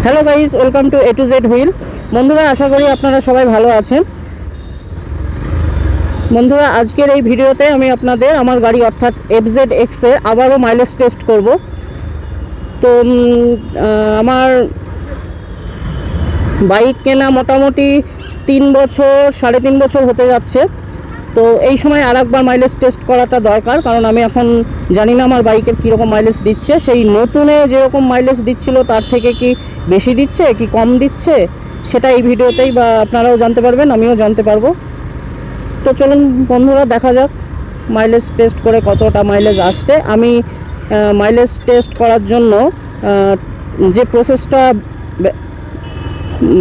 Hello guys, welcome to A to Z wheel. বন্ধুরা, আশা করি আপনারা সবাই ভালো আছেন। বন্ধুরা, আজকের এই ভিডিওতে আমি আপনাদের আমার গাড়ি অর্থাৎ FZX এর আবারও মাইলেজ টেস্ট করব। তো আমার বাইক কেনা মোটামুটি 3 বছর 3.5 বছর হতে যাচ্ছে। তো এই সময় আরেকবার মাইলেজ টেস্ট করাটা দরকার, কারণ আমি এখন জানি না আমার বাইকের কীরকম মাইলেজ দিচ্ছে। সেই নতুনে যেরকম মাইলেজ দিচ্ছিল তার থেকে কি বেশি দিচ্ছে কি কম দিচ্ছে সেটা এই ভিডিওতেই বা আপনারাও জানতে পারবেন, আমিও জানতে পারবো। তো চলুন বন্ধুরা, দেখা যাক মাইলেজ টেস্ট করে কতটা মাইলেজ আসছে। আমি মাইলেজ টেস্ট করার জন্য যে প্রসেসটা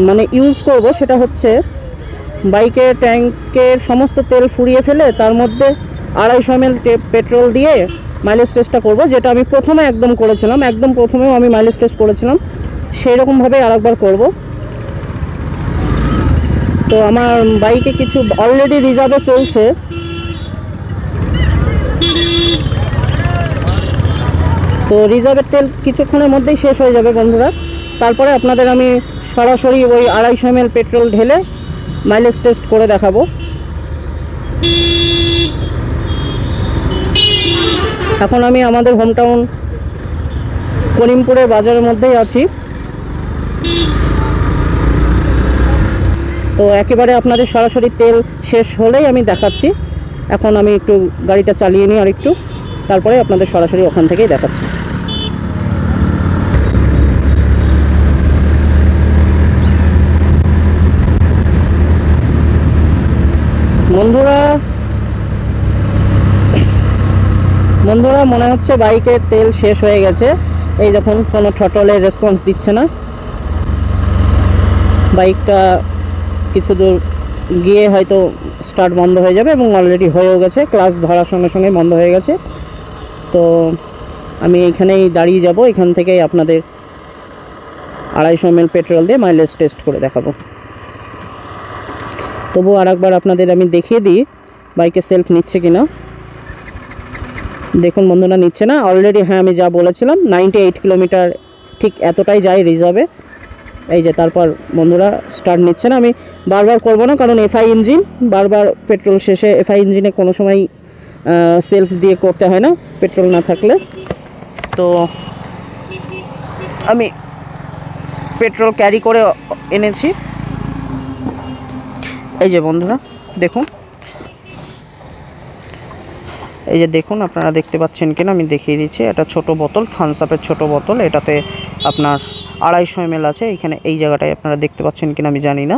মানে ইউজ করব সেটা হচ্ছে বাইকের ট্যাঙ্কের সমস্ত তেল ফুরিয়ে ফেলে তার মধ্যে 250 ml পেট্রোল দিয়ে মাইলেজ টেস্টটা করব, যেটা আমি প্রথমে একদম করেছিলাম। একদম প্রথমেও আমি মাইলেজ টেস্ট করেছিলাম, সেই রকমভাবে আরেকবার করব। তো আমার বাইকে কিছু অলরেডি রিজার্ভে চলছে। তো রিজার্ভের তেল কিছুক্ষণের মধ্যেই শেষ হয়ে যাবে বন্ধুরা। তারপরে আপনাদের আমি সরাসরি ওই 250 ml পেট্রোল ঢেলে মাইলেজ টেস্ট করে দেখাবো। এখন আমি আমাদের হোম টাউন করিমপুরের বাজারের মধ্যেই আছি। তো একেবারে আপনাদের সরাসরি তেল শেষ হলেই আমি দেখাচ্ছি। এখন আমি একটু গাড়িটা চালিয়ে নিই আর একটু, তারপরে আপনাদের সরাসরি ওখান থেকেই দেখাচ্ছি। বন্ধুরা মনে হচ্ছে বাইকের তেল শেষ হয়ে গেছে। এই দেখুন, কোনো থ্রটলের রেসপন্স দিচ্ছে না। বাইকটা কিছু দূর গিয়ে হয়তো স্টার্ট বন্ধ হয়ে যাবে, এবং অলরেডি হয়েও গেছে। ক্লাচ ধরার সঙ্গে সঙ্গে বন্ধ হয়ে গেছে। তো আমি এইখানেই দাঁড়িয়ে যাব, এখান থেকেই আপনাদের 250 ml পেট্রোল দিয়ে মাইলেজ টেস্ট করে দেখাবো। তবু আরেকবার আপনাদের আমি দেখিয়ে দিই বাইকে সেলফ নিচ্ছে কিনা। দেখুন বন্ধুরা, নিচ্ছে না অলরেডি। হ্যাঁ, আমি যা বলেছিলাম 98 কিলোমিটার ঠিক এতটাই যায় রিজার্ভে। এই যে তারপর বন্ধুরা স্টার্ট নিচ্ছে না। আমি বারবার করব না, কারণ এফআই ইঞ্জিন, বারবার পেট্রোল শেষে এফআই ইঞ্জিনে কোনো সময় সেলফ দিয়ে করতে হয় না পেট্রোল না থাকলে। তো আমি পেট্রোল ক্যারি করে এনেছি। এই যে বন্ধুরা দেখুন, এই যে দেখুন, আপনারা দেখতে পাচ্ছেন কিনা আমি দেখিয়ে দিচ্ছি। এটা ছোট বোতল, থামস আপের ছোট বোতল। এটাতে আপনার 250 ml আছে। এখানে এই জায়গাটায় আপনারা দেখতে পাচ্ছেন কিনা আমি জানি না,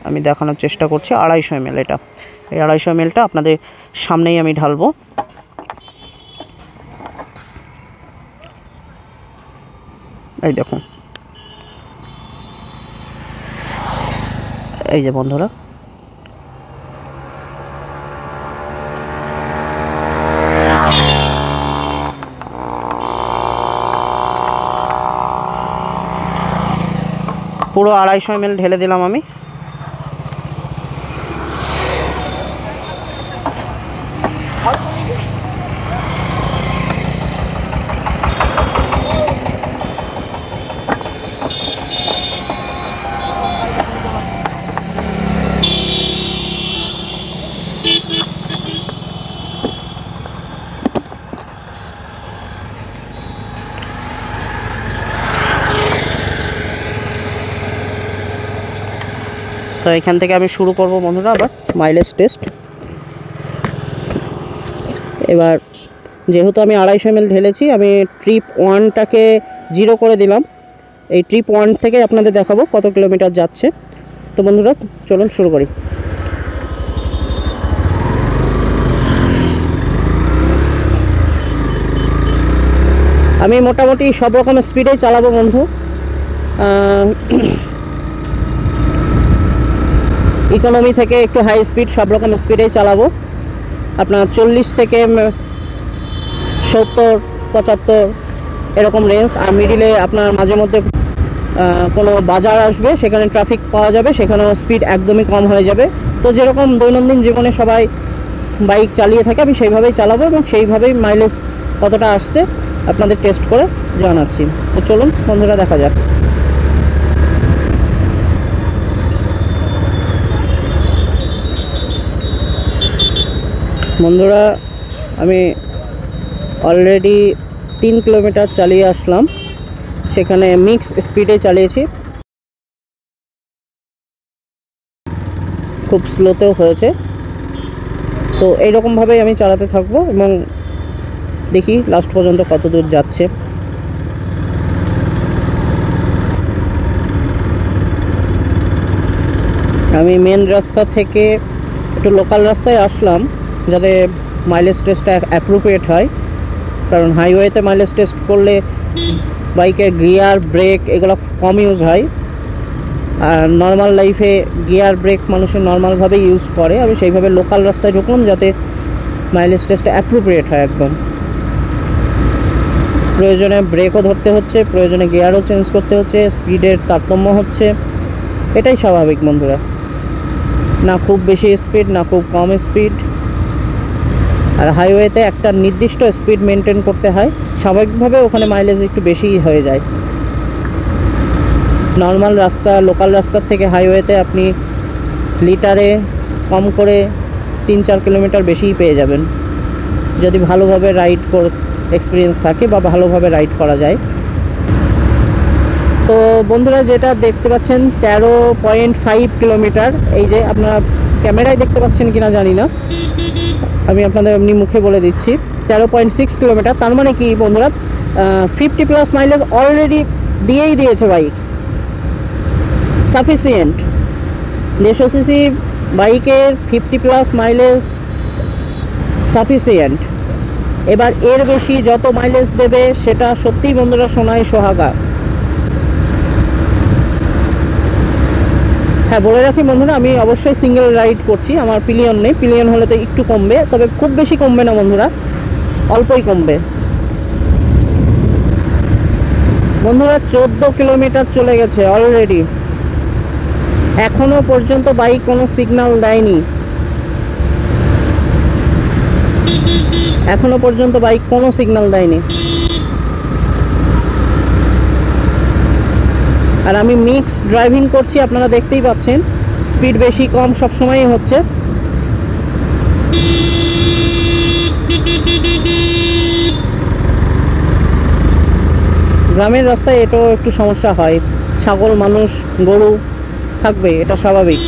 আমি দেখানোর চেষ্টা করছি। 250 ml এটা, এই 250 mlটা আপনাদের সামনেই আমি ঢালবো। এই দেখুন, এই যে বন্ধুরা, পুরো 250 ml ঢেলে দিলাম আমি। তো এখান থেকে আমি শুরু করব বন্ধুরা আবার মাইলেজ টেস্ট। এবার যেহেতু আমি 250 ml ঢেলেছি, আমি ট্রিপ 1টাকে 0 করে দিলাম। এই ট্রিপ 1 থেকে আপনাদের দেখাবো কত কিলোমিটার যাচ্ছে। তো বন্ধুরা চলুন শুরু করি। আমি মোটামুটি সব রকম স্পিডেই চালাবো বন্ধু। ইকোনমি থেকে একটু হাই স্পিড সব রকম স্পিডেই চালাবো। আপনার 40 থেকে 70, 75 এরকম রেঞ্জ। আর মিডিলে আপনার মাঝে মধ্যে কোনো বাজার আসবে, সেখানে ট্রাফিক পাওয়া যাবে, সেখানেও স্পিড একদমই কম হয়ে যাবে। তো যেরকম দৈনন্দিন জীবনে সবাই বাইক চালিয়ে থাকে আমি সেইভাবেই চালাবো, এবং সেইভাবেই মাইলেজ কতটা আসছে আপনাদের টেস্ট করে জানাচ্ছি। তো চলুন বন্ধুরা দেখা যাক। বন্ধুরা আমি অলরেডি 3 কিলোমিটার চালিয়ে আসলাম, সেখানে মিক্স স্পিডে চালিয়েছি, খুব স্লোতেও হয়েছে। তো এইরকমভাবেই আমি চালাতে থাকবো এবং দেখি লাস্ট পর্যন্ত কত দূর যাচ্ছে। আমি মেন রাস্তা থেকে একটু লোকাল রাস্তায় আসলাম যাতে মাইলেজ টেস্টটা অ্যাপ্রোপ্রিয়েট হয়, কারণ হাইওয়েতে মাইলেজ টেস্ট করলে বাইকের গিয়ার ব্রেক এগুলো কম ইউজ হয়, আর নর্মাল লাইফে গিয়ার ব্রেক মানুষের নর্মালভাবে ইউজ করে। আমি সেইভাবে লোকাল রাস্তায় ঢুকলাম যাতে মাইলেজ টেস্টটা অ্যাপ্রোপ্রিয়েট হয় একদম। প্রয়োজনে ব্রেকও ধরতে হচ্ছে, প্রয়োজনে গিয়ারও চেঞ্জ করতে হচ্ছে, স্পিডের তারতম্য হচ্ছে, এটাই স্বাভাবিক বন্ধুরা। না খুব বেশি স্পিড, না খুব কম স্পিড। আর হাইওয়েতে একটা নির্দিষ্ট স্পিড মেনটেন করতে হয়, স্বাভাবিকভাবে ওখানে মাইলেজ একটু বেশিই হয়ে যায়। নর্মাল রাস্তা, লোকাল রাস্তার থেকে হাইওয়েতে আপনি লিটারে কম করে 3-4 কিলোমিটার বেশিই পেয়ে যাবেন, যদি ভালোভাবে রাইড এক্সপিরিয়েন্স থাকে বা ভালোভাবে রাইড করা যায়। তো বন্ধুরা যেটা দেখতে পাচ্ছেন 13.5 কিলোমিটার, এই যে আপনারা ক্যামেরায় দেখতে পাচ্ছেন কিনা জানি না, আমি আপনাদের এমনি মুখে বলে দিচ্ছি 13.6 কিলোমিটার। তার মানে কি বন্ধুরা, 50+ মাইলেজ অলরেডি দিয়েই দিয়েছে বাইক, সাফিসিয়েন্ট। 150 সিসি বাইকের 50+ মাইলেজ সাফিসিয়েন্ট। এবার এর বেশি যত মাইলেজ দেবে সেটা সত্যিই বন্ধুরা সোনায় সোহাগা। হ্যাঁ, বলে রাখি বন্ধুরা, আমি অবশ্যই সিঙ্গেল রাইড করছি, আমার পিলিয়ন নেই। পিলিয়ন হলে তো একটু কমবে, তবে খুব বেশি কমবে না বন্ধুরা, অল্পই কমবে। বন্ধুরা 14 কিলোমিটার চলে গেছে অলরেডি, এখনো পর্যন্ত বাইক কোনো সিগন্যাল দেয়নি, এখনো পর্যন্ত বাইক কোনো সিগন্যাল দেয়নি। আর আমি মিক্স ড্রাইভিং করছি, আপনারা দেখতেই পাচ্ছেন, স্পিড বেশি কম সবসময়ই হচ্ছে। গ্রামের রাস্তায় এটাও একটু সমস্যা হয়, ছাগল মানুষ গরু থাকবে, এটা স্বাভাবিক।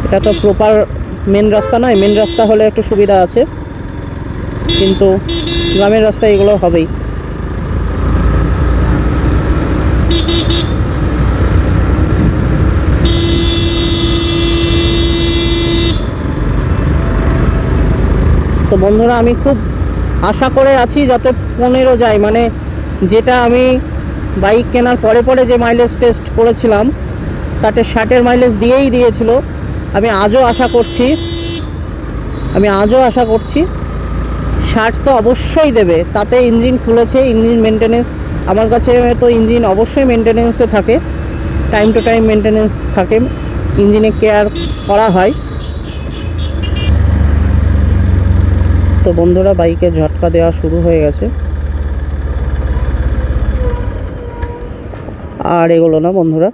এটা তো প্রপার মেন রাস্তা নয়, মেন রাস্তা হলে একটু সুবিধা আছে, কিন্তু গ্রামের রাস্তায় এগুলো হবেই। তো বন্ধুরা আমি খুব আশা করে আছি যাতে 15 যায়, মানে যেটা আমি বাইক কেনার পরে পরে যে মাইলেজ টেস্ট করেছিলাম তাতে 60-এর মাইলেজ দিয়েই দিয়েছিল। আমি আজও আশা করছি 60 তো অবশ্যই দেবে। তাতে ইঞ্জিন খুলেছে, ইঞ্জিন মেনটেনেন্স, আমার কাছে তো ইঞ্জিন অবশ্যই মেনটেনেন্সে থাকে, টাইম টু টাইম মেনটেনেন্স থাকে, ইঞ্জিনে কেয়ার করা হয়। তো বন্ধুরা বাইকে ঝটকা দেওয়া শুরু হয়ে গেছে, আর এগুলো না বন্ধুরা,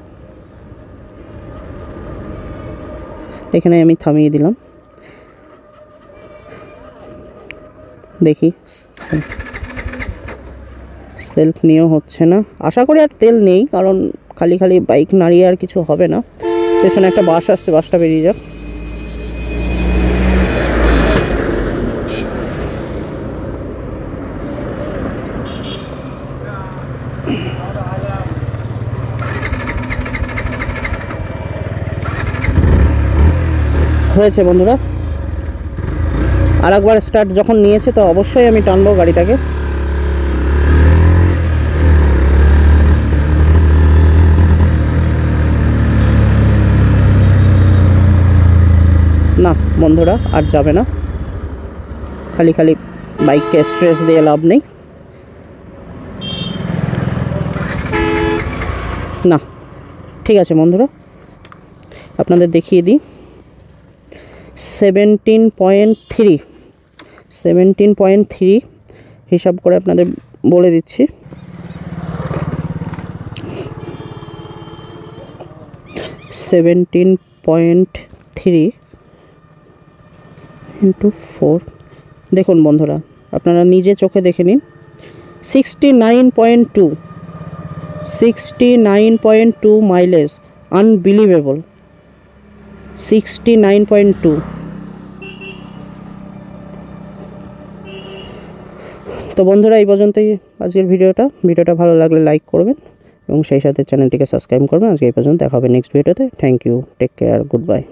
এখানে আমি থামিয়ে দিলাম। দেখি সেলফ নিয়েও হচ্ছে না, আশা করি আর তেল নেই, কারণ খালি খালি বাইক নাড়িয়ে আর কিছু হবে না। পেছনে একটা বাস আসছে, বাসটা বেরিয়ে যাক। হয়েছে বন্ধুরা, আর একবার স্টার্ট যখন নিয়েছে তো অবশ্যই আমি টানবো গাড়িটাকে। না বন্ধুরা আর যাবে না, খালি খালি বাইককে স্ট্রেস দিয়ে লাভ নেই। না ঠিক আছে বন্ধুরা, আপনাদের দেখিয়ে দিই 17.3 হিসাব করে আপনাদের বলে দিচ্ছি। 17.3 ইন্টু 4, দেখুন বন্ধুরা আপনারা নিজে চোখে দেখে নিন, 69.2 মাইলেজ, আনবিলিভেবল। 69.2। তো বন্ধুরা এই পর্যন্তই আজকের ভিডিওটা ভালো লাগলে লাইক করবেন এবং সেই সাথে চ্যানেলটিকে সাবস্ক্রাইব করবেন। আজকে এই পর্যন্ত, দেখা হবে নেক্সট ভিডিওতে। Thank you, take care, good bye.